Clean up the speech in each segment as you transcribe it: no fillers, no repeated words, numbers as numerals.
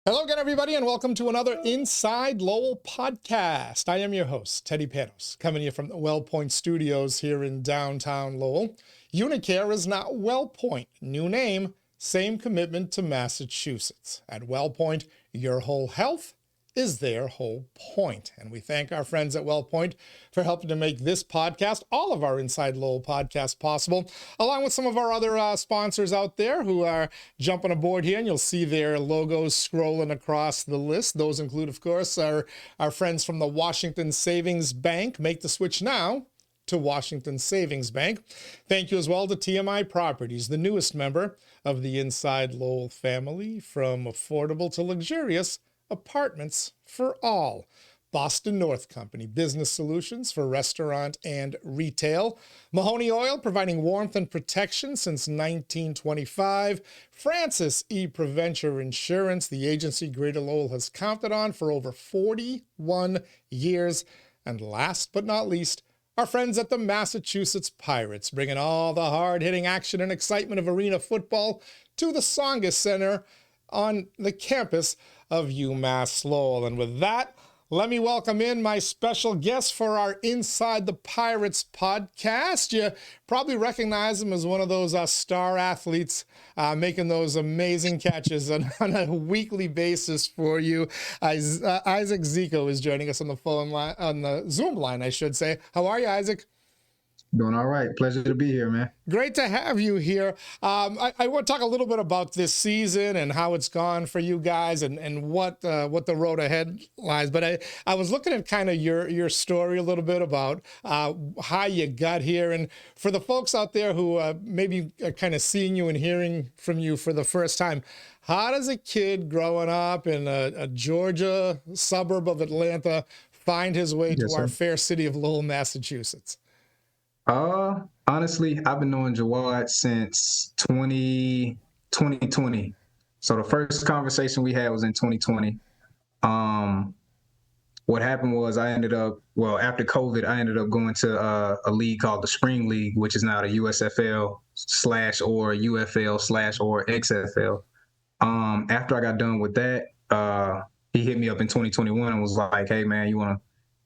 Hello again, everybody, and welcome to another Inside Lowell podcast. I am your host, Teddy Panos, coming to you from the WellPoint Studios here in downtown Lowell. Unicare is now WellPoint. New name, same commitment to Massachusetts. At WellPoint, your whole health is their whole point. And we thank our friends at WellPoint for helping to make this podcast, all of our Inside Lowell podcasts possible, along with some of our other sponsors out there who are jumping aboard here. And you'll see their logos scrolling across the list. Those include, of course, our friends from the Washington Savings Bank. Make the switch now to Washington Savings Bank. Thank you as well to TMI Properties, the newest member of the Inside Lowell family, from affordable to luxurious apartments for all. Boston North Company, business solutions for restaurant and retail. Mahoney Oil, providing warmth and protection since 1925. Francis E. Preventure Insurance, the agency Greater Lowell has counted on for over 41 years. And last but not least, our friends at the Massachusetts Pirates, bringing all the hard-hitting action and excitement of arena football to the Tsongas Center on the campus of UMass Lowell. And with that, let me welcome in my special guest for our Inside the Pirates podcast. You probably recognize him as one of those star athletes making those amazing catches on a weekly basis for you. Isaac Zico is joining us on the phone line, on the Zoom line, I should say. How are you, Isaac? Doing all right. Pleasure to be here, man. Great to have you here. I want to talk a little bit about this season and how it's gone for you guys and what the road ahead lies. But I was looking at kind of your story a little bit about how you got here. And for the folks out there who maybe are kind of seeing you and hearing from you for the first time, how does a kid growing up in a Georgia suburb of Atlanta find his way to our fair city of Lowell, Massachusetts? Honestly, I've been knowing Jawad since 2020. So the first conversation we had was in 2020. What happened was after COVID, I ended up going to a league called the Spring League, which is now the USFL / or UFL / or XFL. After I got done with that, he hit me up in 2021 and was like, "Hey man, you want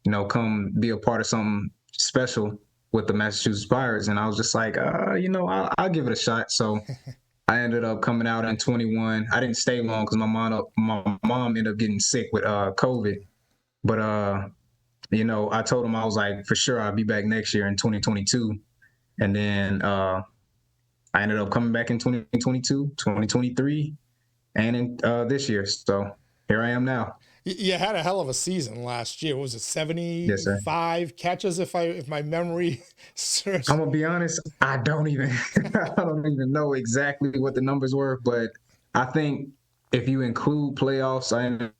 to, come be a part of something special with the Massachusetts Pirates?" And I was just like, I'll give it a shot. So I ended up coming out in 21. I didn't stay long because my mom ended up getting sick with COVID. But I told him, I was like, for sure I'll be back next year in 2022. And then I ended up coming back in 2022, 2023, and in this year. So here I am now. You had a hell of a season last year. What was it, 75 catches, if my memory serves? I'm gonna be honest, I don't even know exactly what the numbers were, but I think if you include playoffs, I ended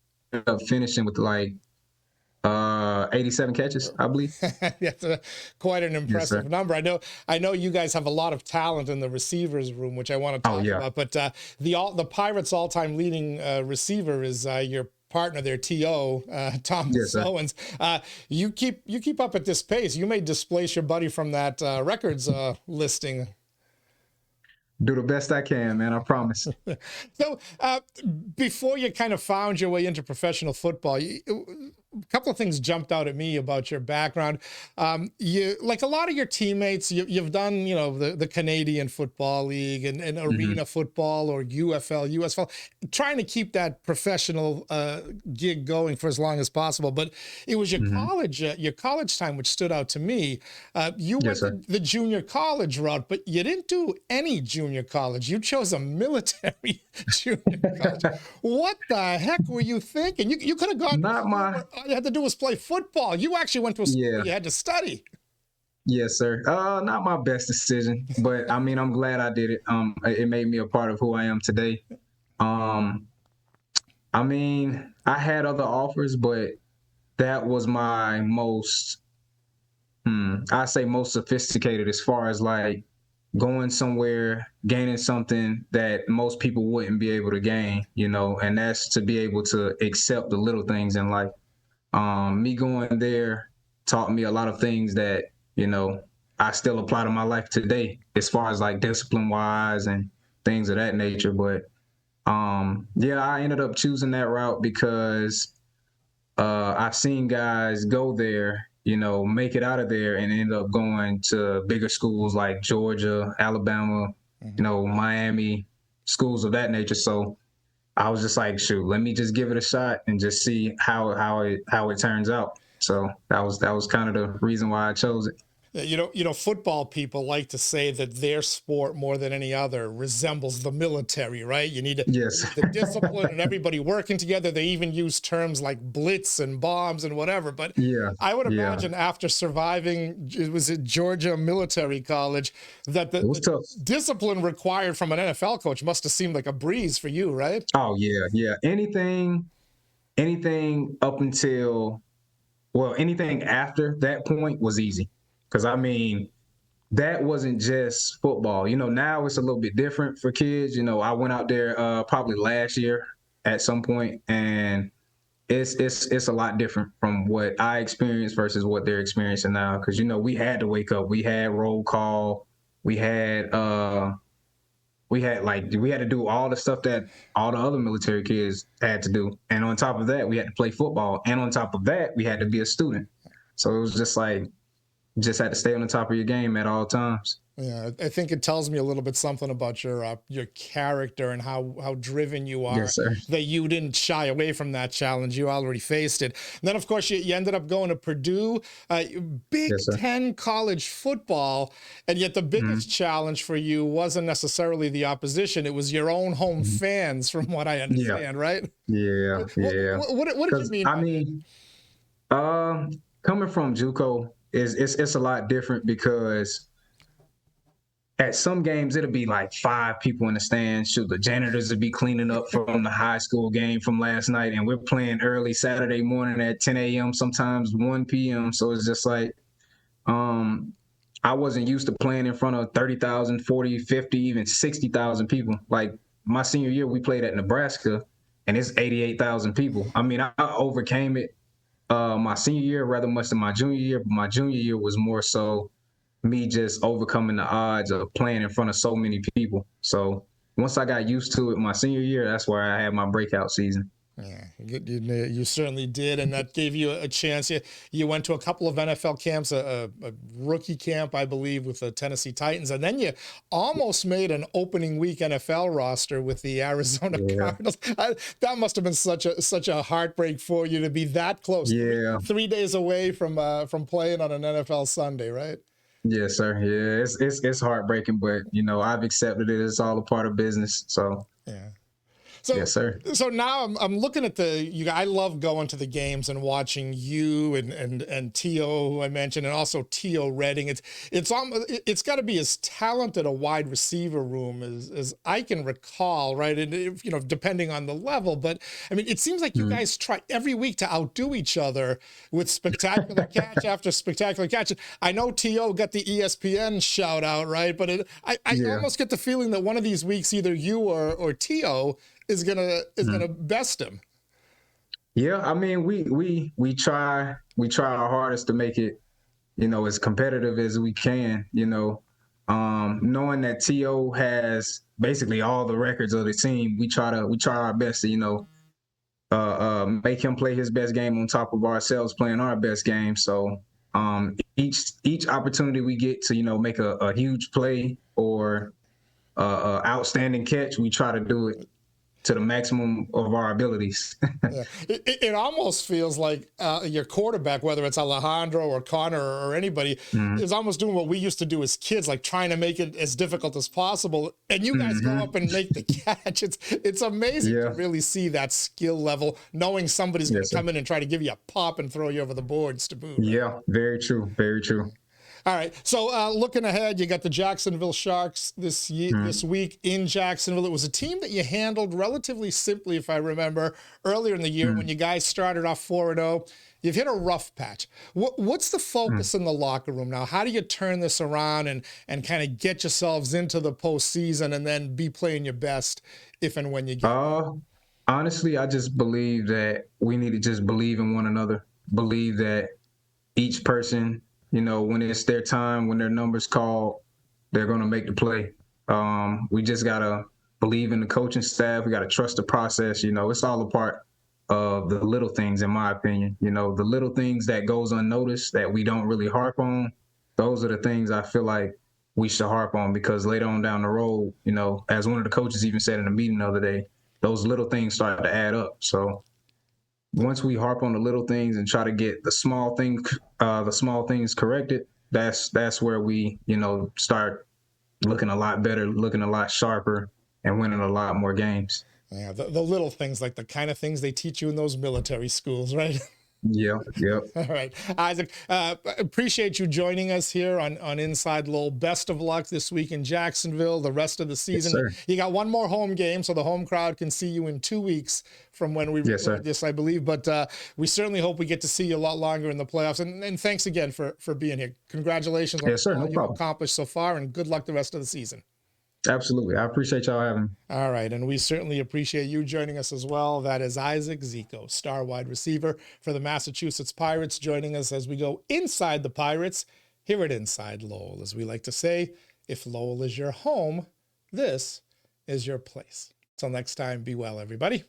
up finishing with 87 catches, I believe. That's quite an impressive number. I know you guys have a lot of talent in the receivers room, which I want to talk about. But the Pirates' all-time leading receiver is your partner there, T.O., Thomas Owens. You keep up at this pace. You may displace your buddy from that records listing. Do the best I can, man. I promise. So before you kind of found your way into professional football, a couple of things jumped out at me about your background. You, like a lot of your teammates, you've done, the Canadian Football League and arena football or UFL, USFL, trying to keep that professional gig going for as long as possible. But it was your college time which stood out to me. You went the junior college route, but you didn't do any junior college. You chose a military junior college. What the heck were you thinking? You could have gone. All you had to do was play football. You actually went to a school where you had to study. Yes, sir. Not my best decision, but I mean, I'm glad I did it. It made me a part of who I am today. I mean, I had other offers, but that was my most, I say most sophisticated as far as going somewhere, gaining something that most people wouldn't be able to gain, and that's to be able to accept the little things in life. Me going there taught me a lot of things that, I still apply to my life today as far as discipline wise and things of that nature. But Yeah, I ended up choosing that route because I've seen guys go there, make it out of there and end up going to bigger schools like Georgia, Alabama, Miami, schools of that nature. So I was just like, shoot, let me just give it a shot and just see how it turns out. So that was kind of the reason why I chose it. Football people like to say that their sport more than any other resembles the military, right? You need Yes. the discipline and everybody working together. They even use terms like blitz and bombs and whatever. But Yeah. I would Yeah. imagine after surviving, it was at Georgia Military College, that It was tough. discipline required from an NFL coach must have seemed like a breeze for you, right? Oh yeah, yeah. Anything up until, well, anything after that point was easy. Because I mean, that wasn't just football. Now it's a little bit different for kids. I went out there probably last year at some point, and it's a lot different from what I experienced versus what they're experiencing now. Because we had to wake up, we had roll call, we had to do all the stuff that all the other military kids had to do, and on top of that, we had to play football, and on top of that, we had to be a student. So it was just like, just had to stay on the top of your game at all times. Yeah, I think it tells me a little bit something about your character and how driven you are. Yes, sir. That you didn't shy away from that challenge. You already faced it. And then, of course, you ended up going to Purdue, Big Yes, sir. Ten college football, and yet the biggest challenge for you wasn't necessarily the opposition. It was your own home fans, from what I understand, right? Yeah, yeah. What did you mean? I mean, coming from JUCO it's a lot different because at some games it'll be like 5 people in the stands. Shoot, the janitors will be cleaning up from the high school game from last night, and we're playing early Saturday morning at 10 a.m., sometimes 1 p.m. So it's just like, I wasn't used to playing in front of 30,000, 40, 50, even 60,000 people. Like my senior year, we played at Nebraska, and it's 88,000 people. I mean, I overcame it my senior year rather much than my junior year, but my junior year was more so me just overcoming the odds of playing in front of so many people. So once I got used to it my senior year, that's where I had my breakout season. Yeah, you certainly did, and that gave you a chance. You went to a couple of NFL camps, a rookie camp, I believe, with the Tennessee Titans, and then you almost made an opening week NFL roster with the Arizona Cardinals. That must have been such a heartbreak for you to be that close. Yeah. 3 days away from playing on an NFL Sunday, right? Yes, sir. Yeah, it's heartbreaking, but I've accepted it. It's all a part of business. So yeah. So, yes, sir. So now I'm looking at I love going to the games and watching you and T.O., who I mentioned, and also T.O. Redding. It's got to be as talented a wide receiver room as I can recall, right? And depending on the level, but I mean, it seems like you guys try every week to outdo each other with spectacular catch after spectacular catch. I know T.O. got the ESPN shout out, right? But I almost get the feeling that one of these weeks, either you or T.O. is gonna best him. Yeah, I mean, we try our hardest to make it, as competitive as we can. Knowing that T.O. has basically all the records of the team, we try our best to make him play his best game on top of ourselves playing our best game. So each opportunity we get to make a huge play or outstanding catch, we try to do it to the maximum of our abilities. Yeah. It almost feels like your quarterback, whether it's Alejandro or Connor or anybody, is almost doing what we used to do as kids, like trying to make it as difficult as possible. And you guys go up and make the catch. It's amazing to really see that skill level, knowing somebody's going to come in and try to give you a pop and throw you over the boards to boot. Right? Yeah, very true, very true. All right. So looking ahead, you got the Jacksonville Sharks this week in Jacksonville. It was a team that you handled relatively simply, if I remember, earlier in the year when you guys started off 4-0. You've hit a rough patch. What's the focus in the locker room now? How do you turn this around and kind of get yourselves into the postseason and then be playing your best if and when you get there? Honestly, I just believe that we need to just believe in one another. Believe that each person, when it's their time, when their number's called, they're going to make the play. We just got to believe in the coaching staff. We got to trust the process. You know, it's all a part of the little things, in my opinion. You know, the little things that goes unnoticed that we don't really harp on. Those are the things I feel like we should harp on, because later on down the road, you know, as one of the coaches even said in a meeting the other day, those little things start to add up. So once we harp on the little things and try to get the small things corrected, that's where we, you know, start looking a lot better, looking a lot sharper, and winning a lot more games. Yeah, the little things, like the kind of things they teach you in those military schools, right? Yeah, yep. All right, Isaac, appreciate you joining us here on Inside Lowell. Best of luck this week in Jacksonville, the rest of the season. Yes, sir. You got one more home game, so the home crowd can see you in 2 weeks from when we record this, I believe. But we certainly hope we get to see you a lot longer in the playoffs. And thanks again for being here. Congratulations on all you've accomplished so far, and good luck the rest of the season. Absolutely. I appreciate y'all having me. All right, and we certainly appreciate you joining us as well. That is Isaac Zico, star wide receiver for the Massachusetts Pirates, joining us as we go inside the Pirates here at Inside Lowell. As we like to say, if Lowell is your home, this is your place. Till next time, be well, everybody.